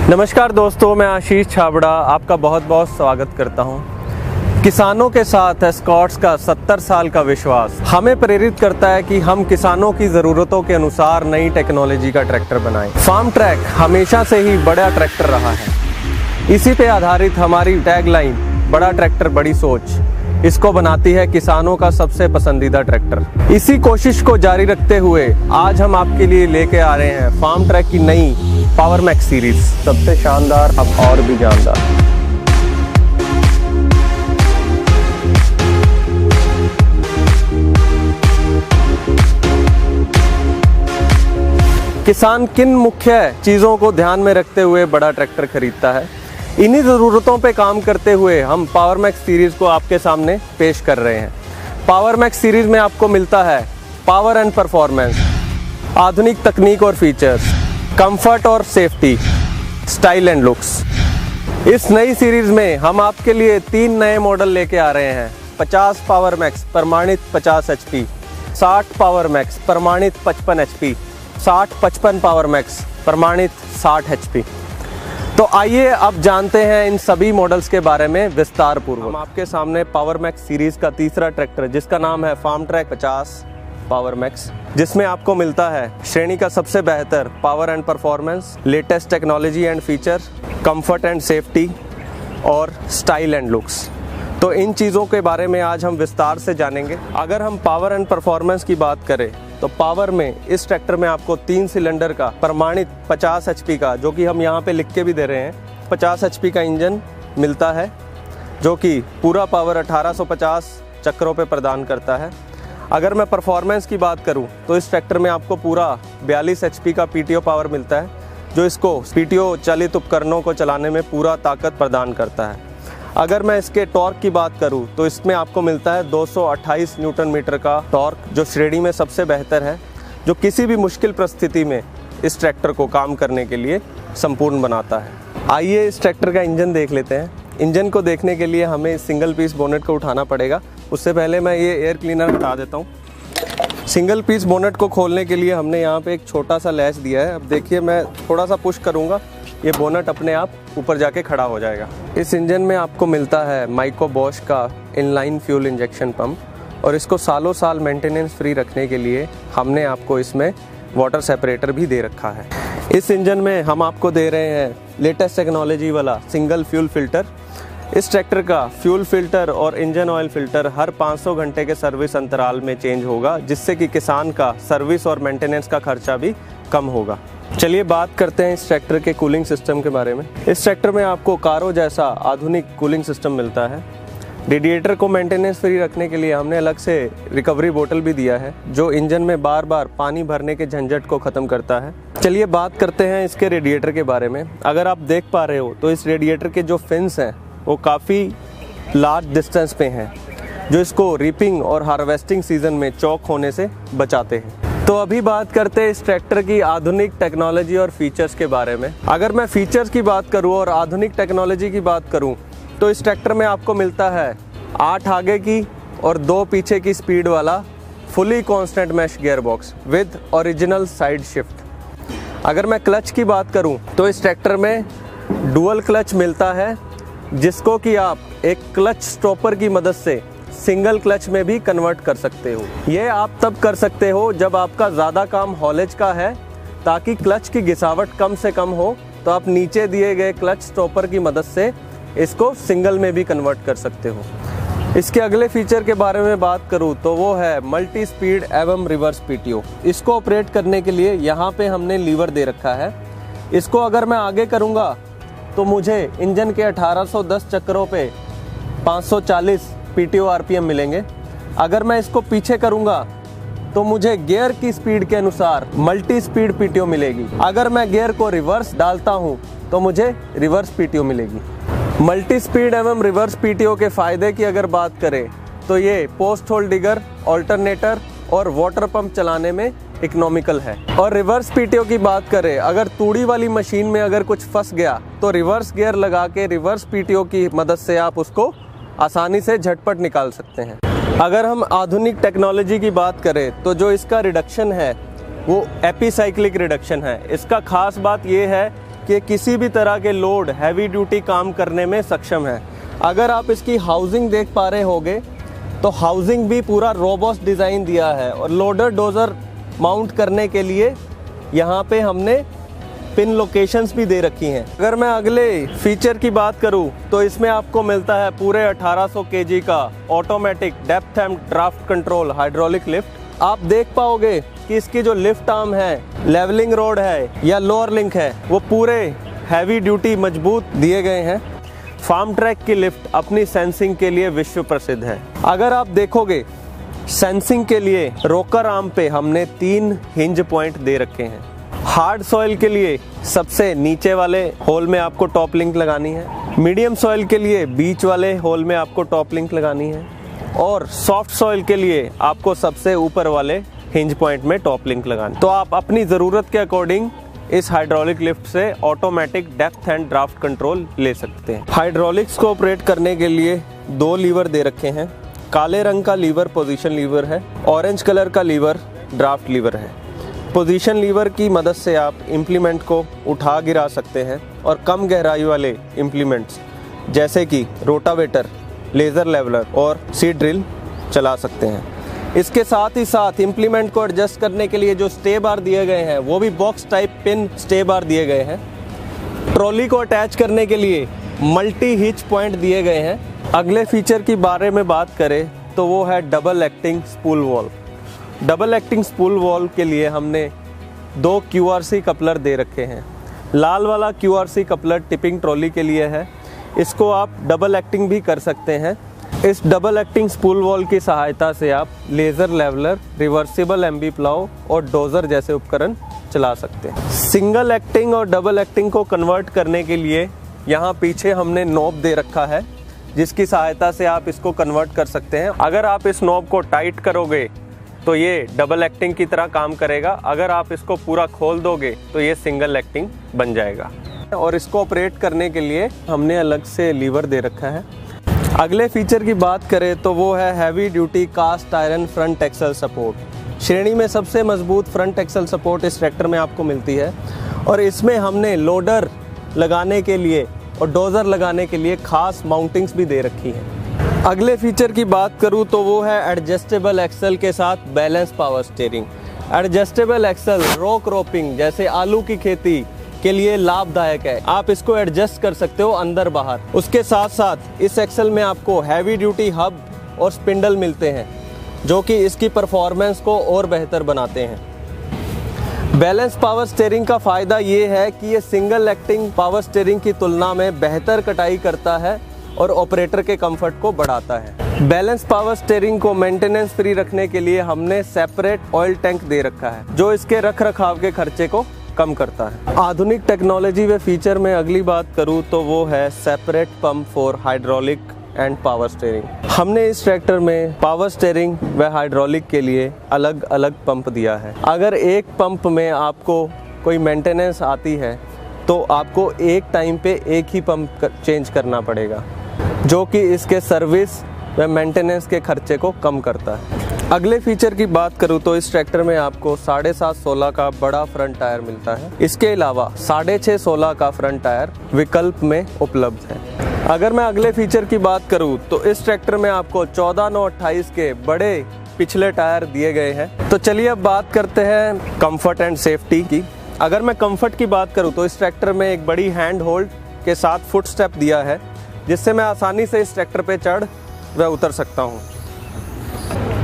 नमस्कार दोस्तों, मैं आशीष छाबड़ा आपका बहुत बहुत स्वागत करता हूं। किसानों के साथ एस्कॉर्ट्स का 70 साल का विश्वास हमें प्रेरित करता है कि हम किसानों की ज़रूरतों के अनुसार नई टेक्नोलॉजी का ट्रैक्टर बनाएं। फार्म ट्रैक हमेशा से ही बड़ा ट्रैक्टर रहा है। इसी पे आधारित हमारी टैगलाइन बड़ा ट्रैक्टर बड़ी सोच इसको बनाती है किसानों का सबसे पसंदीदा ट्रैक्टर। इसी कोशिश को जारी रखते हुए आज हम आपके लिए लेके आ रहे हैं फार्म ट्रैक की नई पावर मैक्स सीरीज, सबसे शानदार अब और भी जानदार। किसान किन मुख्य चीजों को ध्यान में रखते हुए बड़ा ट्रैक्टर खरीदता है, इन्हीं ज़रूरतों पे काम करते हुए हम पावर मैक्स सीरीज़ को आपके सामने पेश कर रहे हैं। पावर मैक्स सीरीज़ में आपको मिलता है पावर एंड परफॉर्मेंस, आधुनिक तकनीक और फीचर्स, कंफर्ट और सेफ्टी, स्टाइल एंड लुक्स। इस नई सीरीज़ में हम आपके लिए 3 नए मॉडल लेके आ रहे हैं। 50 पावर मैक्स प्रमाणित 50 HP, 60 पावर मैक्स प्रमाणित 55 HP, 60-55 पावर मैक्स प्रमाणित 60 HP। तो आइए अब जानते हैं इन सभी मॉडल्स के बारे में विस्तार पूर्वक। हम आपके सामने पावर मैक्स सीरीज का तीसरा ट्रैक्टर जिसका नाम है फार्म ट्रैक 50 पावर मैक्स, जिसमें आपको मिलता है श्रेणी का सबसे बेहतर power and performance, latest technology and feature, comfort and safety और स्टाइल एंड लुक्स। तो इन चीज़ों के बारे में आज हम विस्तार से जानेंगे। अगर हम पावर एंड परफॉर्मेंस की बात करें तो पावर में इस ट्रैक्टर में आपको 3 सिलेंडर का प्रमाणित 50 HP का, जो कि हम यहाँ पे लिख के भी दे रहे हैं, 50 HP का इंजन मिलता है, जो कि पूरा पावर 1850 चक्रों पे प्रदान करता है। अगर मैं परफॉर्मेंस की बात करूँ तो इस ट्रैक्टर में आपको पूरा 42 HP का PTO पावर मिलता है, जो इसको PTO चालित उपकरणों को चलाने में पूरा ताकत प्रदान करता है। अगर मैं इसके टॉर्क की बात करूं तो इसमें आपको मिलता है 228 न्यूटन मीटर का टॉर्क, जो श्रेणी में सबसे बेहतर है, जो किसी भी मुश्किल परिस्थिति में इस ट्रैक्टर को काम करने के लिए संपूर्ण बनाता है। आइए इस ट्रैक्टर का इंजन देख लेते हैं। इंजन को देखने के लिए हमें सिंगल पीस बोनेट को उठाना पड़ेगा। उससे पहले मैं ये एयर क्लीनर हटा देता हूँ। सिंगल पीस बोनेट को खोलने के लिए हमने यहाँ पे एक छोटा सा लैच दिया है। अब देखिए, मैं थोड़ा सा पुश करूँगा, ये बोनट अपने आप ऊपर जाके खड़ा हो जाएगा। इस इंजन में आपको मिलता है माइको बॉश का इनलाइन फ्यूल इंजेक्शन पंप, और इसको सालों साल मेंटेनेंस फ्री रखने के लिए हमने आपको इसमें वाटर सेपरेटर भी दे रखा है। इस इंजन में हम आपको दे रहे हैं लेटेस्ट टेक्नोलॉजी वाला सिंगल फ्यूल फिल्टर। इस ट्रैक्टर का फ्यूल फिल्टर और इंजन ऑयल फिल्टर हर 500 घंटे के सर्विस अंतराल में चेंज होगा, जिससे कि किसान का सर्विस और मेंटेनेंस का खर्चा भी कम होगा। चलिए बात करते हैं इस ट्रैक्टर के कूलिंग सिस्टम के बारे में। इस ट्रैक्टर में आपको कारों जैसा आधुनिक कूलिंग सिस्टम मिलता है। रेडिएटर को मेंटेनेंस फ्री रखने के लिए हमने अलग से रिकवरी बोतल भी दिया है, जो इंजन में बार बार पानी भरने के झंझट को ख़त्म करता है। चलिए बात करते हैं इसके रेडिएटर के बारे में। अगर आप देख पा रहे हो तो इस रेडिएटर के जो फिन्स हैं वो काफ़ी लार्ज डिस्टेंस पे हैं, जो इसको रीपिंग और हार्वेस्टिंग सीजन में चौक होने से बचाते हैं। तो अभी बात करते हैं इस ट्रैक्टर की आधुनिक टेक्नोलॉजी और फीचर्स के बारे में। अगर मैं फीचर्स की बात करूं और आधुनिक टेक्नोलॉजी की बात करूं तो इस ट्रैक्टर में आपको मिलता है 8 आगे की और 2 पीछे की स्पीड वाला fully constant mesh gear box with original side shift. अगर मैं क्लच की बात करूं तो इस ट्रैक्टर में डुअल क्लच मिलता है, जिसको कि आप एक क्लच स्टॉपर की मदद से सिंगल क्लच में भी कन्वर्ट कर सकते हो। ये आप तब कर सकते हो जब आपका ज़्यादा काम हॉलेज का है, ताकि क्लच की घिसावट कम से कम हो, तो आप नीचे दिए गए क्लच स्टॉपर की मदद से इसको सिंगल में भी कन्वर्ट कर सकते हो। इसके अगले फीचर के बारे में बात करूँ तो वो है मल्टी स्पीड एवं रिवर्स PTO। इसको ऑपरेट करने के लिए यहाँ पे हमने लीवर दे रखा है। इसको अगर मैं आगे करूँगा तो मुझे इंजन के 1810 चक्रों पे 540 PTO RPM मिलेंगे। अगर मैं इसको पीछे करूंगा तो मुझे गियर की स्पीड के अनुसार मल्टी स्पीड PTO मिलेगी। अगर मैं गियर को रिवर्स डालता हूं तो मुझे रिवर्स PTO मिलेगी। मल्टी स्पीड एवं रिवर्स PTO के फायदे की अगर बात करें तो ये पोस्ट होल डिगर, ऑल्टरनेटर और वाटर पंप चलाने में इकोनॉमिकल है। और रिवर्स PTO की बात करें, अगर तूड़ी वाली मशीन में अगर कुछ फंस गया तो रिवर्स गियर लगा के रिवर्स PTO की मदद से आप उसको आसानी से झटपट निकाल सकते हैं। अगर हम आधुनिक टेक्नोलॉजी की बात करें तो जो इसका रिडक्शन है वो एपिसाइक्लिक रिडक्शन है। इसका खास बात ये है कि ये किसी भी तरह के लोड हैवी ड्यूटी काम करने में सक्षम है। अगर आप इसकी हाउसिंग देख पा रहे होगे तो हाउसिंग भी पूरा रोबस्ट डिज़ाइन दिया है और लोडर डोजर माउंट करने के लिए यहाँ पे हमने पिन लोकेशंस भी दे रखी हैं। अगर मैं अगले फीचर की बात करूँ तो इसमें आपको मिलता है पूरे 1800 kg का automatic depth and draft control hydraulic lift. आप देख पाओगे कि इसकी जो लिफ्ट आर्म है, लेवलिंग रोड है या लोअर लिंक है, वो पूरे हैवी ड्यूटी मजबूत दिए गए हैं। फार्म ट्रैक की लिफ्ट अपनी सेंसिंग के लिए विश्व प्रसिद्ध है। अगर आप देखोगे सेंसिंग के लिए रोकर आर्म पे हमने 3 हिंज पॉइंट दे रखे हैं। हार्ड सॉइल के लिए सबसे नीचे वाले होल में आपको टॉप लिंक लगानी है, मीडियम सॉइल के लिए बीच वाले होल में आपको टॉप लिंक लगानी है और सॉफ्ट सॉइल के लिए आपको सबसे ऊपर वाले हिंज पॉइंट में टॉप लिंक लगानी। तो आप अपनी ज़रूरत के अकॉर्डिंग इस हाइड्रोलिक लिफ्ट से automatic depth and draft control ले सकते हैं। हाइड्रोलिक्स को ऑपरेट करने के लिए 2 लीवर दे रखे हैं। काले रंग का लीवर पोजीशन लीवर है, ऑरेंज कलर का लीवर ड्राफ्ट लीवर है। पोजीशन लीवर की मदद से आप इम्प्लीमेंट को उठा गिरा सकते हैं और कम गहराई वाले इम्प्लीमेंट्स जैसे कि रोटावेटर, लेज़र लेवलर और सीड ड्रिल चला सकते हैं। इसके साथ ही साथ इम्प्लीमेंट को एडजस्ट करने के लिए जो स्टे बार दिए गए हैं वो भी बॉक्स टाइप पिन स्टे बार दिए गए हैं। ट्रॉली को अटैच करने के लिए मल्टी हिच पॉइंट दिए गए हैं। अगले फीचर की बारे में बात करें तो वो है double acting spool wall. Double acting spool wall के लिए हमने 2 QRC कपलर दे रखे हैं। लाल वाला QRC कपलर टिपिंग ट्रॉली के लिए है, इसको आप डबल एक्टिंग भी कर सकते हैं। इस डबल एक्टिंग स्पूल वॉल की सहायता से आप laser leveller, reversible MB plough और डोजर जैसे उपकरण चला सकते हैं। सिंगल एक्टिंग और डबल एक्टिंग को कन्वर्ट करने के लिए यहाँ पीछे हमने नॉब दे रखा है, जिसकी सहायता से आप इसको कन्वर्ट कर सकते हैं। अगर आप इस नॉब को टाइट करोगे तो ये डबल एक्टिंग की तरह काम करेगा, अगर आप इसको पूरा खोल दोगे तो ये सिंगल एक्टिंग बन जाएगा। और इसको ऑपरेट करने के लिए हमने अलग से लीवर दे रखा है। अगले फीचर की बात करें तो वो है heavy duty cast iron front axle support. श्रेणी में सबसे मजबूत फ्रंट एक्सल सपोर्ट इस ट्रैक्टर में आपको मिलती है और इसमें हमने लोडर लगाने के लिए और डोजर लगाने के लिए खास माउंटिंग्स भी दे रखी हैं। अगले फीचर की बात करूं तो वो है एडजस्टेबल एक्सल के साथ balance power steering. Adjustable axle rock roping जैसे आलू की खेती के लिए लाभदायक है, आप इसको एडजस्ट कर सकते हो अंदर बाहर। उसके साथ साथ इस एक्सल में आपको हैवी ड्यूटी हब और स्पिंडल मिलते हैं जो कि इसकी परफॉर्मेंस को और बेहतर बनाते हैं। बैलेंस पावर स्टीयरिंग का फ़ायदा ये है कि ये सिंगल एक्टिंग पावर स्टीयरिंग की तुलना में बेहतर कटाई करता है और ऑपरेटर के कंफर्ट को बढ़ाता है। बैलेंस पावर स्टीयरिंग को मेंटेनेंस फ्री रखने के लिए हमने सेपरेट ऑयल टैंक दे रखा है जो इसके रख रखाव के खर्चे को कम करता है। आधुनिक टेक्नोलॉजी व फीचर में अगली बात करूं तो वो है separate pump for hydraulic and power steering. हमने इस ट्रैक्टर में पावर स्टीयरिंग व हाइड्रोलिक के लिए अलग अलग पंप दिया है। अगर एक पंप में आपको कोई मेंटेनेंस आती है तो आपको एक टाइम पे एक ही पंप चेंज करना पड़ेगा, जो कि इसके सर्विस व मेंटेनेंस के खर्चे को कम करता है। अगले फीचर की बात करूं तो इस ट्रैक्टर में आपको 7.5-16 का बड़ा फ्रंट टायर मिलता है। इसके अलावा 6.5-16 का फ्रंट टायर विकल्प में उपलब्ध है। अगर मैं अगले फीचर की बात करूं तो इस ट्रैक्टर में आपको 14/9/28 के बड़े पिछले टायर दिए गए हैं। तो चलिए अब बात करते हैं कंफर्ट एंड सेफ्टी की। अगर मैं कंफर्ट की बात करूं तो इस ट्रैक्टर में एक बड़ी हैंड होल्ड के साथ फुट स्टेप दिया है, जिससे मैं आसानी से इस ट्रैक्टर पे चढ़ व उतर सकता हूं।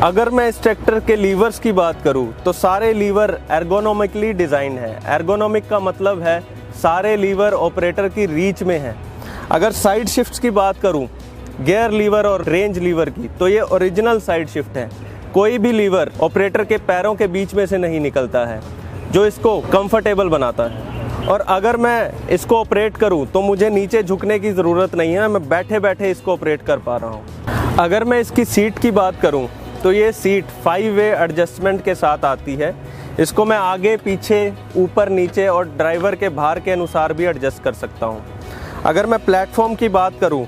अगर मैं इस ट्रैक्टर के लीवर्स की बात करूं तो सारे लीवर एर्गोनॉमिकली डिज़ाइन है। एर्गोनॉमिक का मतलब है सारे लीवर ऑपरेटर की रीच में है। अगर साइड शिफ्ट्स की बात करूं, गियर लीवर और रेंज लीवर की, तो ये ओरिजिनल साइड शिफ्ट है। कोई भी लीवर ऑपरेटर के पैरों के बीच में से नहीं निकलता है, जो इसको कंफर्टेबल बनाता है। और अगर मैं इसको ऑपरेट करूं तो मुझे नीचे झुकने की ज़रूरत नहीं है, मैं बैठे बैठे इसको ऑपरेट कर पा रहा हूं। अगर मैं इसकी सीट की बात करूं तो ये सीट 5-वे एडजस्टमेंट के साथ आती है। इसको मैं आगे पीछे ऊपर नीचे और ड्राइवर के भार के अनुसार भी एडजस्ट कर सकता हूँ। अगर मैं प्लेटफॉर्म की बात करूँ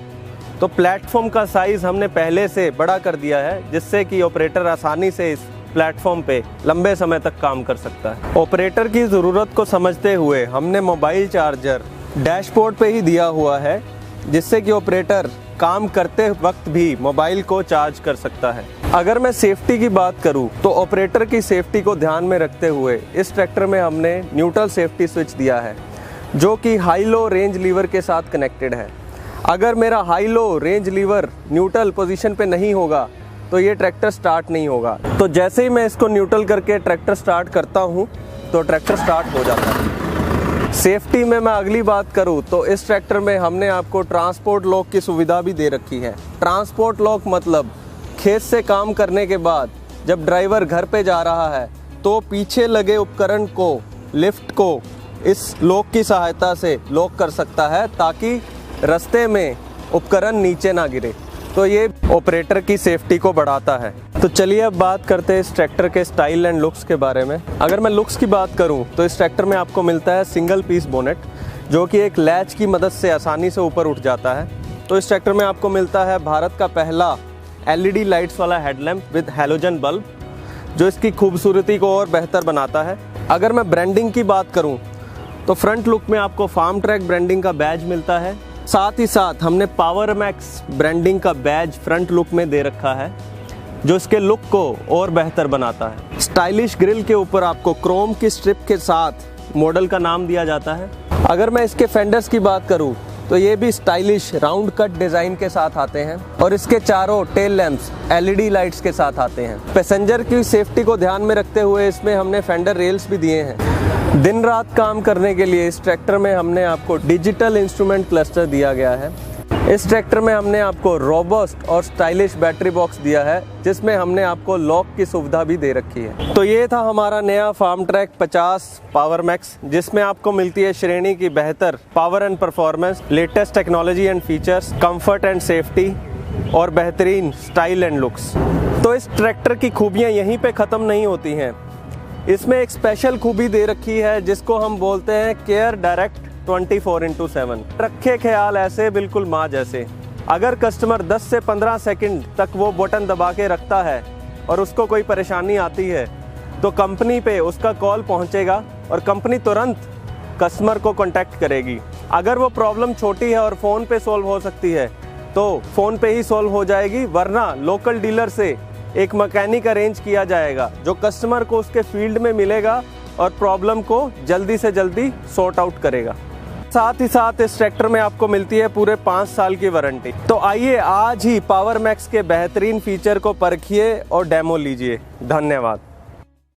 तो प्लेटफॉर्म का साइज़ हमने पहले से बड़ा कर दिया है, जिससे कि ऑपरेटर आसानी से इस प्लेटफॉर्म पे लंबे समय तक काम कर सकता है। ऑपरेटर की ज़रूरत को समझते हुए हमने मोबाइल चार्जर डैशबोर्ड पे ही दिया हुआ है, जिससे कि ऑपरेटर काम करते वक्त भी मोबाइल को चार्ज कर सकता है। अगर मैं सेफ्टी की बात करूं तो ऑपरेटर की सेफ्टी को ध्यान में रखते हुए इस ट्रैक्टर में हमने न्यूट्रल सेफ्टी स्विच दिया है, जो कि हाई लो रेंज लीवर के साथ कनेक्टेड है। अगर मेरा high low range lever neutral position पे नहीं होगा तो ये ट्रैक्टर स्टार्ट नहीं होगा। तो जैसे ही मैं इसको न्यूट्रल करके ट्रैक्टर स्टार्ट करता हूँ तो ट्रैक्टर स्टार्ट हो जाता है। सेफ्टी में मैं अगली बात करूँ तो इस ट्रैक्टर में हमने आपको ट्रांसपोर्ट लॉक की सुविधा भी दे रखी है। ट्रांसपोर्ट लॉक मतलब खेत से काम करने के बाद जब ड्राइवर घर पे जा रहा है तो पीछे लगे उपकरण को, लिफ्ट को इस लॉक की सहायता से लॉक कर सकता है, ताकि रास्ते में उपकरण नीचे ना गिरे। तो ये ऑपरेटर की सेफ्टी को बढ़ाता है। तो चलिए अब बात करते हैं इस ट्रैक्टर के स्टाइल एंड लुक्स के बारे में। अगर मैं लुक्स की बात करूं तो इस ट्रैक्टर में आपको मिलता है सिंगल पीस बोनेट, जो कि एक लैच की मदद से आसानी से ऊपर उठ जाता है। तो इस ट्रैक्टर में आपको मिलता है भारत का पहला LED लाइट्स वाला हेडलैम्प विद हैलोजन बल्ब, जो इसकी खूबसूरती को और बेहतर बनाता है। अगर मैं ब्रांडिंग की बात करूँ तो फ्रंट लुक में आपको फार्म ट्रैक ब्रांडिंग का बैज मिलता है। साथ ही साथ हमने पावर मैक्स ब्रांडिंग का बैज फ्रंट लुक में दे रखा है, जो इसके लुक को और बेहतर बनाता है। स्टाइलिश ग्रिल के ऊपर आपको क्रोम की स्ट्रिप के साथ मॉडल का नाम दिया जाता है। अगर मैं इसके फेंडर्स की बात करूं तो ये भी स्टाइलिश राउंड कट डिज़ाइन के साथ आते हैं और इसके चारों टेल लैंप्स LED लाइट्स के साथ आते हैं। पैसेंजर की सेफ्टी को ध्यान में रखते हुए इसमें हमने फेंडर रेल्स भी दिए हैं। दिन रात काम करने के लिए इस ट्रैक्टर में हमने आपको डिजिटल इंस्ट्रूमेंट क्लस्टर दिया गया है। इस ट्रैक्टर में हमने आपको रोबस्ट और स्टाइलिश बैटरी बॉक्स दिया है, जिसमें हमने आपको लॉक की सुविधा भी दे रखी है। तो ये था हमारा नया फार्म ट्रैक 50 पावर मैक्स, जिसमें आपको मिलती है श्रेणी की बेहतर power and performance, latest technology and features, comfort and safety और बेहतरीन स्टाइल एंड लुक्स। तो इस ट्रैक्टर की खूबियाँ यहीं पर ख़त्म नहीं होती हैं। इसमें एक स्पेशल खूबी दे रखी है, जिसको हम बोलते हैं केयर डायरेक्ट 24/7। रखे ख्याल ऐसे बिल्कुल माँ जैसे। अगर कस्टमर 10 से 15 सेकंड तक वो बटन दबा के रखता है और उसको कोई परेशानी आती है तो कंपनी पे उसका कॉल पहुंचेगा और कंपनी तुरंत कस्टमर को कांटेक्ट करेगी। अगर वो प्रॉब्लम छोटी है और फ़ोन पे सॉल्व हो सकती है तो फ़ोन पे ही सॉल्व हो जाएगी, वरना लोकल डीलर से एक मैकेनिक अरेंज किया जाएगा जो कस्टमर को उसके फील्ड में मिलेगा और प्रॉब्लम को जल्दी से जल्दी सॉर्ट आउट करेगा। साथ ही साथ इस ट्रैक्टर में आपको मिलती है पूरे 5 साल की वारंटी। तो आइए आज ही पावर मैक्स के बेहतरीन फीचर को परखिए और डेमो लीजिए। धन्यवाद।